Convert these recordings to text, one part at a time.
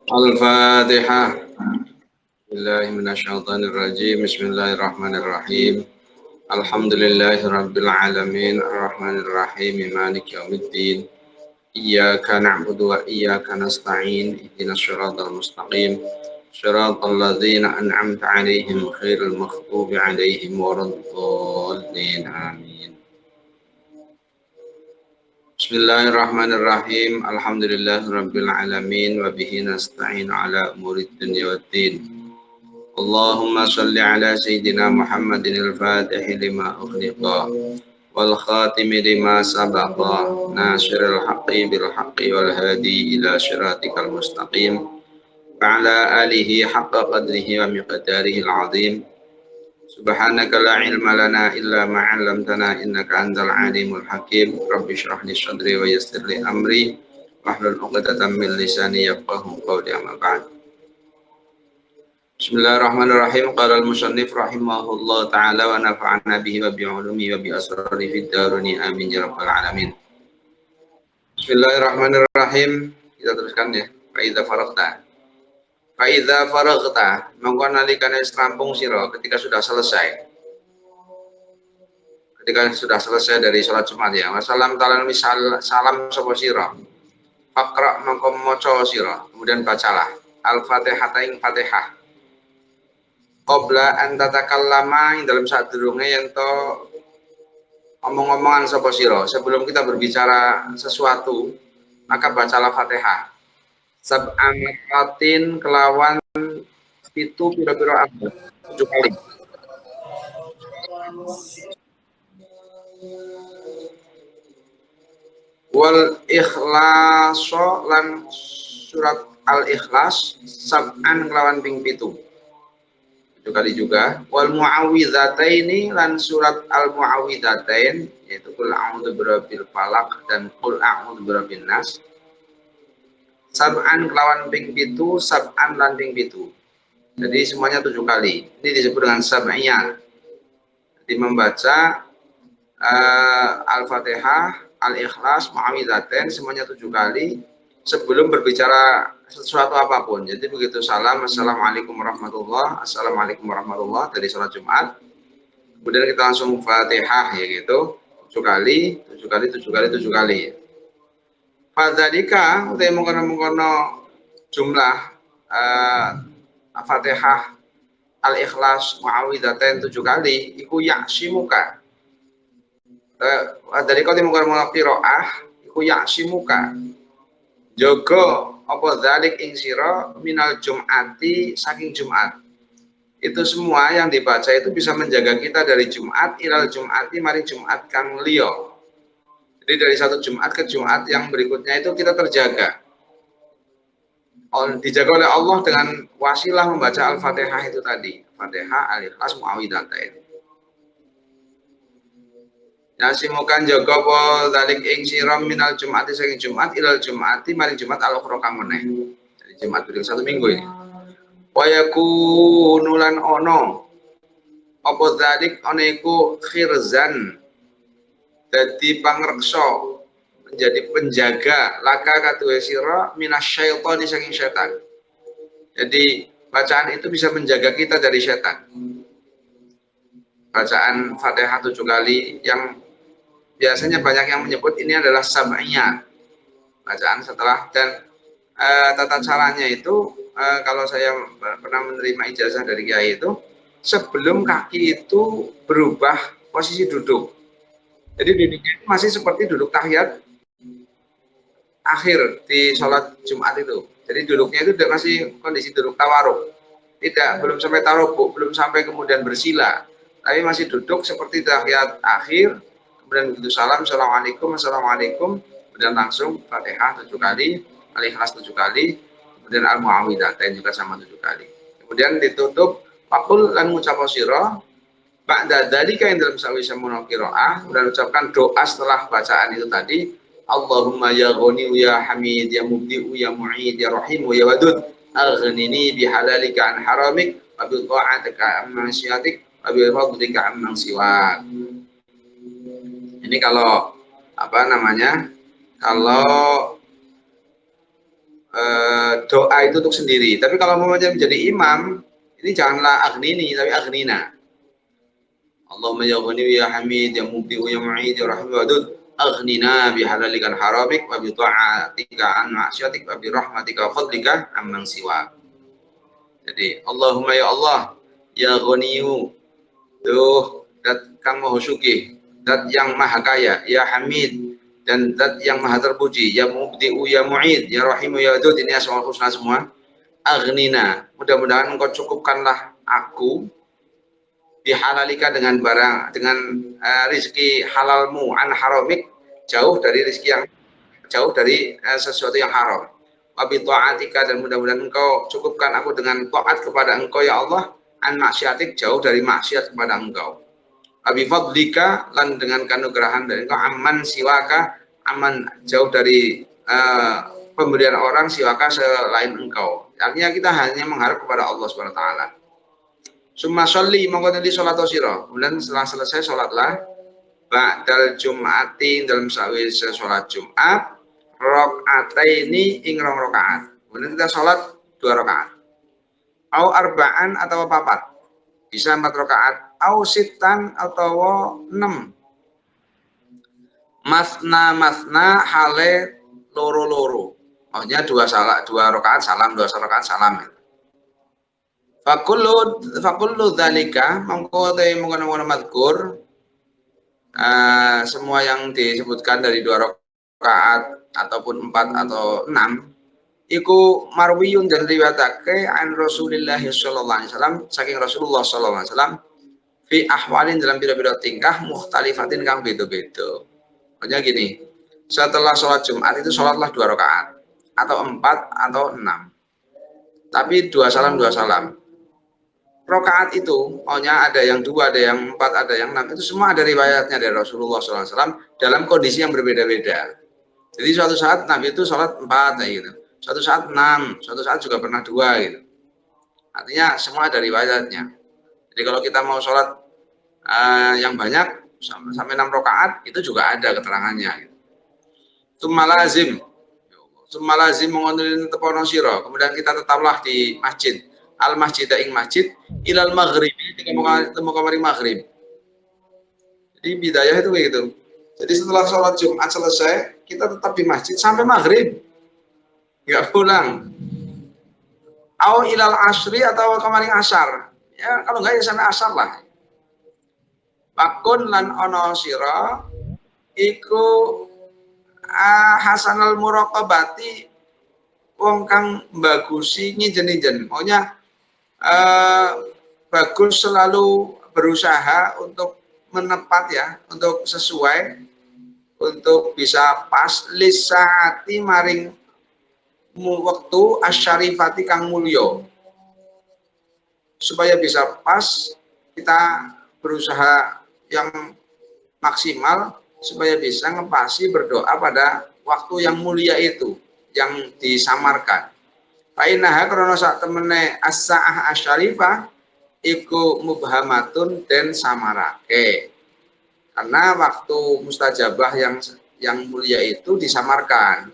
Al-Fatihah. Bismillahirrahmanirrahim. Bismillahirrahmanirrahim. Alhamdulillahirabbil alamin arrahmanir rahim maliki yaumiddin. Iyyaka na'budu wa iyyaka nasta'in. Ihdinas shiratal mustaqim. Shiratal ladzina an'amta 'alaihim ghairil maghdubi 'alaihim waladdallin. Amin. Bismillahirrahmanirrahim. Alhamdulillahirabbil alamin wa bihi nasta'in 'ala umurid dunya waddin. Allahumma shalli 'ala sayyidina Muhammadin al-Fatih lima ughliqa wal khatimi lima sabaqa nasiril haqqi bil haqqi wal hadi ila siratikal mustaqim wa 'ala alihi haqqa qadrihi wa miqdarihi al-'azim. Subhanaka la ilma lana illa ma 'allamtana innaka antal alimul hakim. Rabbi shrah li sadri wa yassir li amri wahlul 'uqdatam min lisani yafqahu qawli. Amma ba'd. Bismillahirrahmanirrahim. Qala al-musannif rahimahullah ta'ala wa nafa'ana bihi wa bi'ulumi wa bi asrari fid daruni amin ya rabbal alamin. Bismillahirrahmanirrahim. Kita teruskan ya. Fa idza faraghta mongko nalikane rampung sira ketika sudah selesai. Ketika sudah selesai dari sholat Jumat ya. Wassalam ta'ala misal salam sapa sira. Faqra mongko maca sira, kemudian bacalah Al-Fatihah ing Fatihah. Qabla an tatakallama ing dalam sadurunge yen to omong-omongan sapa sira. Sebelum kita berbicara sesuatu, maka bacalah Fatihah. Sab'amatin kelawan pitu pira-pira abad 7 kali. Wal ikhlaso lan surat al-ikhlas sab'an kelawan ping pitu 7 kali juga. Wal muawwidhataini lan surat al-muawwidhatain yaitu qul a'udzu birabbil falaq dan qul a'udzu birabbin nas sab'an kelawan ping pitu sab'an lan ping pitu. Jadi semuanya 7 kali. Ini disebut dengan sab'iyat. Jadi membaca Al-Fatihah, Al-Ikhlas, Muawwidzatain semuanya 7 kali sebelum berbicara sesuatu apapun. Jadi begitu salam, assalamualaikum warahmatullah, assalamualaikum warahmatullah dari sholat Jumat. Kemudian kita langsung Fatihah ya gitu 7 kali, 7 kali, 7 kali, 7 kali. Fadzalika utai mengkono-mengkono jumlah Fatihah, Al-Ikhlas, Muawwidzatain 7 kali iku yaksimuka. Dari kau mengkono-mengkono qiraah iku yaksimuka. Jogo apa dzalik ing sira minal jum'ati saking Jumat. Itu semua yang dibaca itu bisa menjaga kita dari Jumat ilal Jum'ati mari Jumat kang liya. Jadi dari satu Jumat ke Jumat yang berikutnya itu kita terjaga. Dijaga oleh Allah dengan wasilah membaca Al-Fatihah itu tadi. Fatihah, Al-Ikhlas, Muawwidzatain. Yasimukan jaga apa dzalik ing sira minal Jum'ati saking Jumat ilal Jum'ati mari Jumat al-ukhra kang meneh. Jadi Jumat berikut 1 minggu ini. Wa yakunu lan ono apa dzalik ana iku khirzan dadi pangreksa menjadi penjaga laka kaduwe sira minasyaitani saking setan. Jadi bacaan itu bisa menjaga kita dari setan. Bacaan Fatihah 7 kali yang biasanya banyak yang menyebut ini adalah sab'iyat. Bacaan setelah dan tata caranya itu kalau saya pernah menerima ijazah dari kiai itu sebelum kaki itu berubah posisi duduk. Jadi duduknya itu masih seperti duduk tahiyat akhir di sholat Jumat itu. Jadi duduknya itu masih kondisi duduk tawaruk. Tidak, belum sampai tarubuk, belum sampai kemudian bersila. Tapi masih duduk seperti tahiyat akhir. Kemudian begitu salam, assalamualaikum, assalamualaikum. Kemudian langsung Fatihah 7 kali, Al-Ikhlas 7 kali. Kemudian Al-Muawwidzatain juga sama 7 kali. Kemudian ditutup, Fakul lan ngucap sira ba'da dzalika yang dalam sawise mono qiraah dan ucapkan doa setelah bacaan itu tadi Allahumma ya Ghani ya Hamid ya Mubdi ya Mu'id ya Rahim ya Wadud aghnini bihalalika an haramik wa bi ta'atika amman syiatik wa bi fadlika amman siwak. Ini kalau apa namanya? Kalau doa itu untuk sendiri. Tapi kalau mau menjadi imam, ini janganlah aghnini, tapi aghnina. Allahumma ya ghani ya hamid ya mubdi ya mu'id ya rahim wadud aghnina bihalalika haramik wa bi ta'atika an ma'syatik wa bi rahmatika wa fadlika amman siwa. Jadi Allahumma ya Allah ya ghaniyu, tuh dat kang maha sugih, dat yang maha kaya, ya hamid, dan dat yang maha terpuji, ya mubdi'u ya mu'id ya rahimu ya wadud. Ini asmaul husna semua. Aghnina, mudah-mudahan engkau cukupkanlah aku bihalalika dengan barang, dengan rizki halalmu, an haramik, jauh dari rizki yang jauh dari sesuatu yang haram. Wabi ta'atika, dan mudah-mudahan engkau cukupkan aku dengan taat kepada engkau ya Allah, an maksiatik, jauh dari maksiat kepada engkau. Wabi fadlika, lan dengan kanugrahan dari engkau, aman siwaka, aman jauh dari pemberian orang siwaka selain engkau. Artinya kita hanya mengharap kepada Allah Subhanahu wa taala. Summa sholli mongko nanti salat sira. Kemudian setelah selesai salatlah ba'dal jum'ati, dalam sawise salat Jumat, rakaataini ing rong rakaat. Kemudian kita salat 2 rakaat. Au arba'an atau papat. Bisa 4 rakaat, au sittan atau 6. Masna hale loro-loro. Maksudnya 2 rakaat salam, 2 rakaat salam. Fakullu dzalika mongko te mengkono-kono mazkur, semua yang disebutkan dari 2 rakaat ataupun 4 atau 6 iku marwiyun, dan riwayatake an Rasulillah sallallahu alaihi wasallam, saking Rasulullah sallallahu alaihi wasallam, fi ahwalin, dalam beda-beda tingkah, mukhtalifatin kang beda-beda. Maksudnya gini, setelah sholat Jumat itu sholatlah 2 rakaat atau 4 atau 6, tapi 2 salam 2 salam. Rakaat itu maunya ada yang 2, ada yang 4, ada yang 6, itu semua ada riwayatnya dari Rasulullah SAW dalam kondisi yang berbeda-beda. Jadi suatu saat Nabi itu sholat 4 gitu, suatu saat 6, suatu saat juga pernah 2 gitu. Artinya semua ada riwayatnya. Jadi kalau kita mau sholat yang banyak sampai 6 rakaat itu juga ada keterangannya gitu. Summalazim mengontrol tepono siro, kemudian kita tetaplah di masjid, al masjid ing masjid, ilal maghrib, temu kamari maghrib. Jadi bidayah itu begitu. Jadi setelah sholat Jumat selesai, kita tetap di masjid sampai maghrib, nggak pulang. Au ilal asri, atau kamari asar. Ya kalau nggak ya sampai asar lah. Pakun lan ono siro iku hasanal muraqabati, wong kang bagusi ngijen-ijen. Maunya bagus, selalu berusaha untuk menepat ya, untuk sesuai, untuk bisa pas lisaati maring waktu asyarifati kang mulyo, supaya bisa pas kita berusaha yang maksimal supaya bisa ngepasi berdoa pada waktu yang mulia itu, yang disamarkan. Fainaha krono sak temene as-sa'ah asyarifah iku mubhamatun den samarake. Karena waktu mustajabah yang mulia itu disamarkan.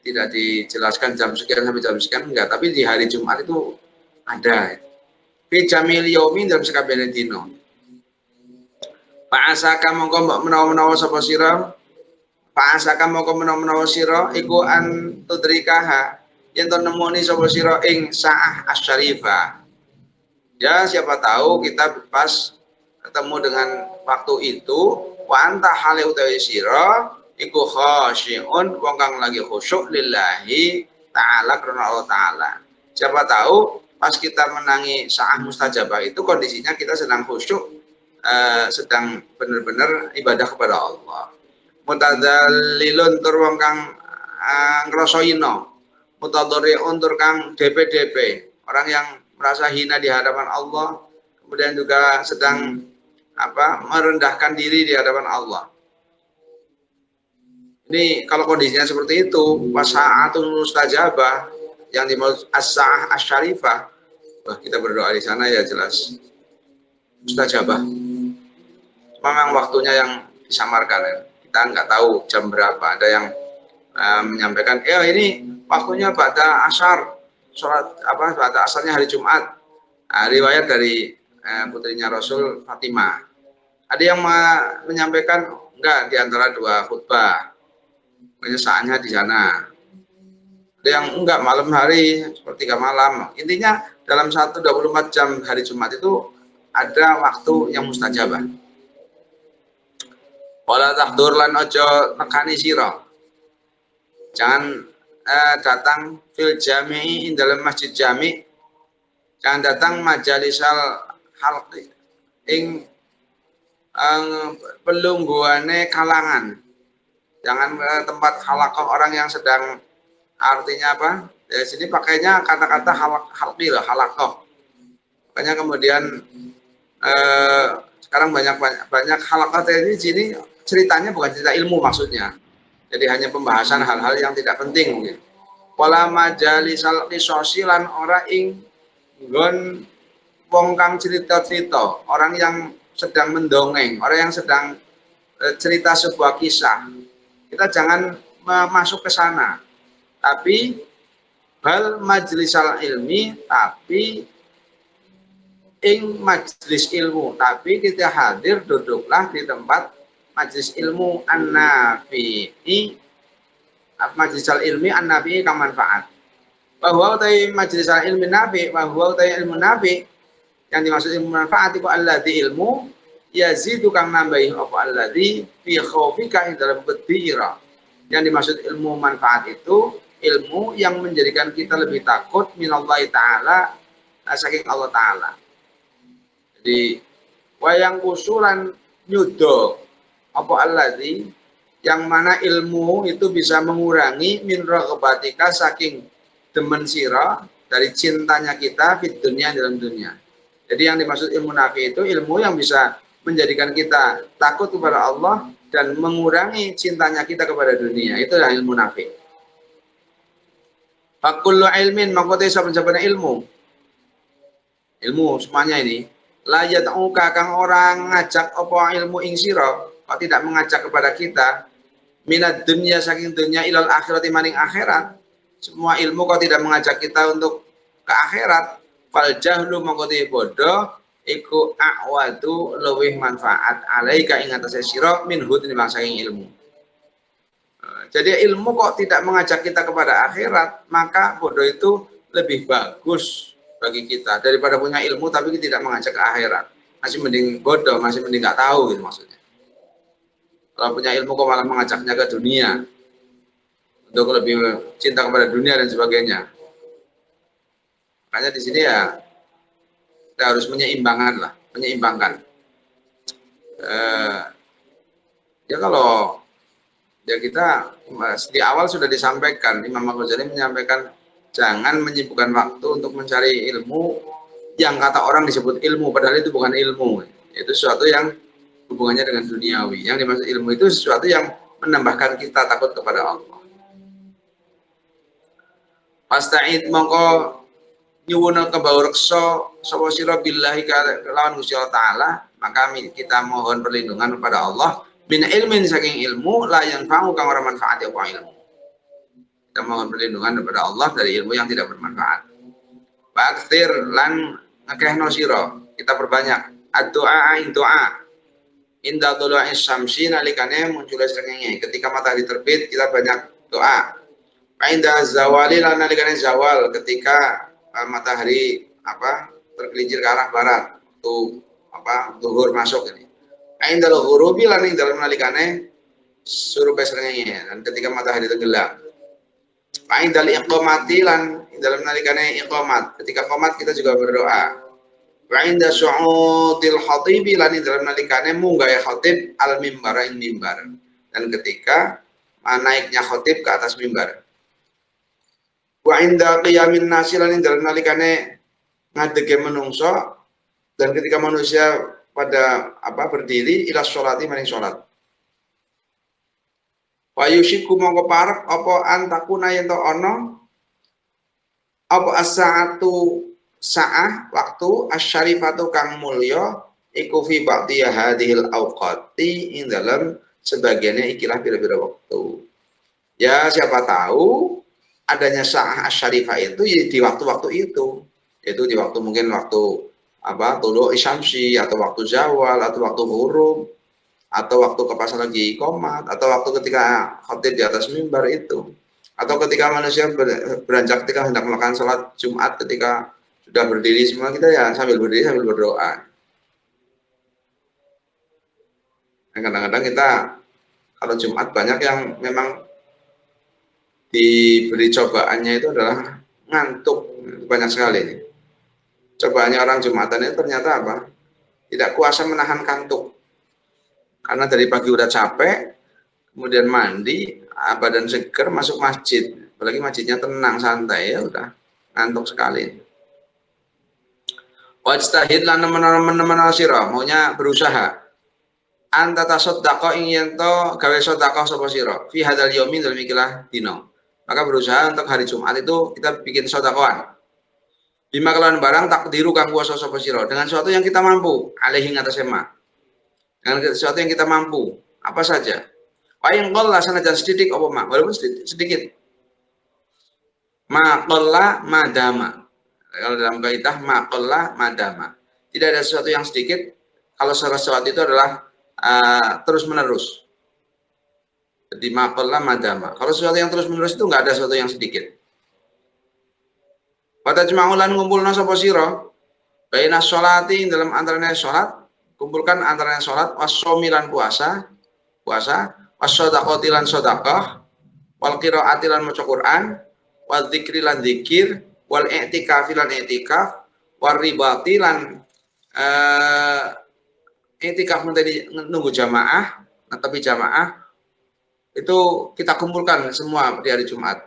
Tidak dijelaskan jam sekian sampai jam sekian, enggak, tapi di hari Jumat itu ada. Fi jamil yaumi, dalam sakabehane dina. Fa'asaka mongko mbok menawa-menawa sapa sira, fa'asaka mongko menawa-menawa sira iku an tudrikaha, yen to nemoni sapa sira ing sa'ah asyarifah. Ya siapa tahu kita pas ketemu dengan waktu itu, wa anta hale utawi sira iku khasyun, wong kang lagi khusyuk lillahi ta'ala, karena Allah taala. Siapa tahu pas kita menangi sa'ah mustajabah itu kondisinya kita sedang khusyuk, sedang benar-benar ibadah kepada Allah. Mutadzallilun tur wong kang ngrasa hina, mutadharriun tur kang DP, orang yang merasa hina di hadapan Allah, kemudian juga sedang merendahkan diri di hadapan Allah. Ini kalau kondisinya seperti itu, wasa'atul mustajabah, yang dimaksud as-sa'ah asyarifah, kita berdoa di sana ya jelas mustajabah. Memang waktunya yang disamarkan ya. Kita nggak tahu jam berapa. Ada yang menyampaikan, ini waktunya ba'da asyar, sholat apa ba'da asarnya hari Jumat. Nah, riwayat dari putrinya Rasul Fatimah. Ada yang menyampaikan enggak di antara dua khutbah, penyesaannya di sana. Ada yang enggak malam hari, sepertiga malam. Intinya dalam 24 jam hari Jumat itu ada waktu yang mustajabah. Wala tahdur lan ojo nekani sira. Jangan datang fil jami'i dalam masjid jami'. Jangan datang majalisal halqi ing pelungguane kalangan. Jangan tempat halaqah orang yang sedang, artinya apa? Di sini pakainya kata-kata halqi lah, halaqah. Makanya kemudian sekarang banyak halaqah di sini ceritanya bukan cerita ilmu maksudnya. Jadi hanya pembahasan hal-hal yang tidak penting mungkin. Wala majalisal qisosi lan ora ing nggon wong kang cerita-cerita, orang yang sedang mendongeng, orang yang sedang cerita sebuah kisah. Kita jangan masuk ke sana. Tapi bal majlisal ilmi, tapi ing majlis ilmu, tapi kita hadir duduklah di tempat majlis ilmu an-nafi'i, majlisal ilmi an-nafi'i kang manfaat. Bahwa utai majlisal ilmi nafi, bahwa utai ilmu nafi, yang dimaksud ilmu manfaat itu alladzi ilmu yazidu kang nambahi apa alladzi fi khaufika ing dalam bedira. Yang dimaksud ilmu manfaat itu ilmu yang menjadikan kita lebih takut minallahi taala, saking Allah taala. Jadi wayang kusuran nyudo apa alladzi, yang mana ilmu itu bisa mengurangi min raghabatika saking demen sira, dari cintanya kita di dunia, dalam dunia. Jadi yang dimaksud ilmu nafi itu ilmu yang bisa menjadikan kita takut kepada Allah dan mengurangi cintanya kita kepada dunia. Itulah ilmu nafi. Fakullu ilmin mangkote saben-saben ilmu. Ilmu semuanya ini la yat'uka kang orang ngajak apa ilmu ing sira, kok tidak mengajak kepada kita minat dunia saking dunia ilal akhirat maning akhirat. Semua ilmu kok tidak mengajak kita untuk ke akhirat. Fal jahlu mangkote bodoh iku a'wadu luwih manfaat alaika ing atase sira minhu tinimbang saking ilmu. Jadi ilmu kok tidak mengajak kita kepada akhirat, maka bodoh itu lebih bagus bagi kita daripada punya ilmu tapi kita tidak mengajak ke akhirat. Masih mending bodoh, masih mending nggak tahu gitu maksudnya. Kalau punya ilmu kok malah mengajaknya ke dunia, untuk lebih cinta kepada dunia dan sebagainya. Makanya di sini ya kita harus menyeimbangkan. Ya kalau ya kita di awal sudah disampaikan, Imam Al-Ghazali menyampaikan jangan menyibukkan waktu untuk mencari ilmu yang kata orang disebut ilmu, padahal itu bukan ilmu. Itu sesuatu yang hubungannya dengan duniawi. Yang dimaksud ilmu itu sesuatu yang menambahkan kita takut kepada Allah. Fasta'id mongko nyuwuna kebawreksa sapa sira billahi kelawan Gusti Allah taala, maka kita mohon perlindungan kepada Allah min ilmin saking ilmu la yanfa'u kang ora manfaat apa ilmu. Kita mohon perlindungan kepada Allah dari ilmu yang tidak bermanfaat. Baktir lan ngakehno sira, kita perbanyak ad-du'a ing doa. Inda tulu'is syamsi nalikane munculnya srengenge, ketika matahari terbit kita banyak doa. Inda zawali lan nalikane zawal, ketika matahari tergelincir ke arah barat, tuh zuhur masuk ini. Inda ghurubi lan ing dalem nalikane surupe srengenge, dan ketika matahari tenggelam. Inda iqamati lan ing dalem nalikane iqamat, ketika qomat kita juga berdoa. Wa inda su'udil khatibi lan ing dalem nalikane munggah khatib al mimbar ing mimbar, dan ketika naiknya khatib ke atas mimbar. Wa inda qiyamin nasi lan ing dalem nalikane ngadege menungso, dan ketika manusia pada berdiri ila sholati maring sholat. Wa yushiku mongko parek apa antakuna yen to ana apa as-sa'atu sa'ah waktu asyarifatu kang mulya iku fi ba'dhi hadhil awqati ing dalam sebagiannya ikilah pira-pira waktu. Ya siapa tahu adanya sa'ah asyarifah itu ya di waktu-waktu itu, yaitu di waktu mungkin waktu tulu isyamsi, atau waktu zawal, atau waktu huruf, atau waktu ke pasar lagi komat, atau waktu ketika khotib di atas mimbar itu, atau ketika manusia beranjak ketika hendak melakukan sholat Jumat, ketika sudah berdiri semua, kita ya sambil berdiri sambil berdoa. Kadang-kadang kita kalau Jumat banyak yang memang diberi cobaannya itu adalah ngantuk, banyak sekali. Cobaannya orang Jumatan itu ternyata apa? Tidak kuasa menahan kantuk. Karena dari pagi udah capek, kemudian mandi, badan seger, masuk masjid. Apalagi masjidnya tenang, santai, ya udah ngantuk sekali. Wajtahid lan teman-teman sira, maunya berusaha. Anta tasaddaqo ing yen to gawe sedekah sapa sira fi hadzal yaumi dalem ikilah dino. Maka berusaha untuk hari Jumat itu kita bikin sedekah. Bima kelawan barang takdiru kang kuwasa sapa sira dengan sesuatu yang kita mampu, alaihi ngatasé ma. Dengan sesuatu yang kita mampu, apa saja. Wa in qalla sanajan sedikit apa ma, walaupun sedikit. Ma qalla madama. Kalau dalam kaidah ma qalla madama. Tidak ada sesuatu yang sedikit kalau sesuatu itu adalah terus menerus. Jadi ma qalla madama. Kalau sesuatu yang terus menerus itu enggak ada sesuatu yang sedikit. Pada jemaulan ngumpulna sapa sira baina sholati dalam antaranya sholat, kumpulkan antaranya sholat, wasomi lan puasa, wasodaqoti lan sodaqah, wal qiraati lan maca Quran, wal dzikri lan dzikir, wal i'tikafi lan i'tikaf, wal ribati lan i'tikaf menjadi nunggu jamaah, tapi jamaah itu kita kumpulkan semua di hari Jumat.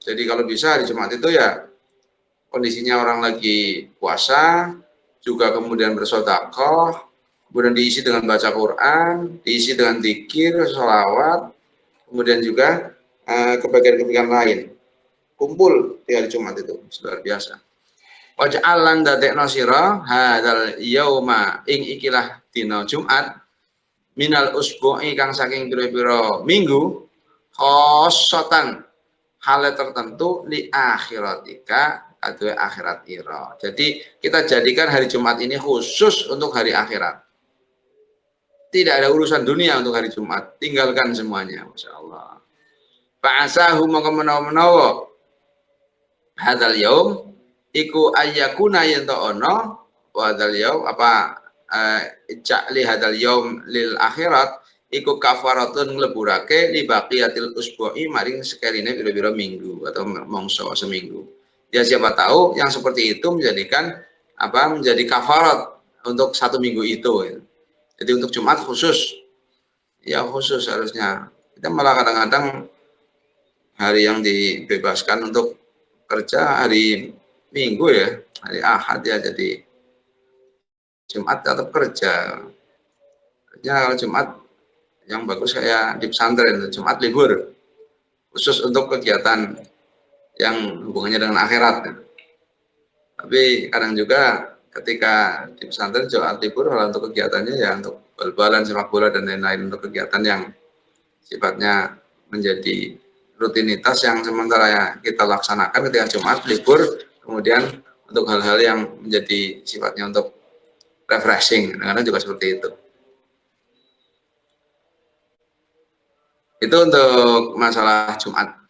Jadi kalau bisa hari Jumat itu ya kondisinya orang lagi puasa, juga kemudian bersedekah, kemudian diisi dengan baca Quran, diisi dengan zikir, sholawat, kemudian juga kebagian-kebagian lain. Kumpul di hari Jumat itu, luar biasa. Waj'alan dadekno sira hadzal yauma ing ikilah dina Jumat minal usbu'i kang saking pira-pira minggu khosotan hal tertentu li akhiratika atau akhirat ira. Jadi kita jadikan hari Jumat ini khusus untuk hari akhirat. Tidak ada urusan dunia untuk hari Jumat. Tinggalkan semuanya, masya Allah. Fa'asahu maka hadal yaum iku ayyakuna yanto ono hadal yaum apa ija'li hadal yaum lil akhirat iku kafaratun ngleburake li baqiyatil usbu'i maring sekerine biro-biro minggu atau mongso seminggu. Ya siapa tahu yang seperti itu menjadi kafarat untuk satu minggu itu. Ya. Jadi untuk Jumat khusus, ya khusus harusnya. Kita malah kadang-kadang hari yang dibebaskan untuk kerja hari Minggu ya, hari Ahad ya. Jadi Jumat tetap kerja. Ya kalau Jumat yang bagus kayak di pesantren, Jumat libur khusus untuk kegiatan yang hubungannya dengan akhirat. Tapi kadang juga ketika di pesantren Jumat libur malah untuk kegiatannya ya untuk bal-balan, sepak bola dan lain-lain, untuk kegiatan yang sifatnya menjadi rutinitas yang sementara ya kita laksanakan ketika Jumat libur, kemudian untuk hal-hal yang menjadi sifatnya untuk refreshing, kadang-kadang juga seperti itu. Itu untuk masalah Jumat.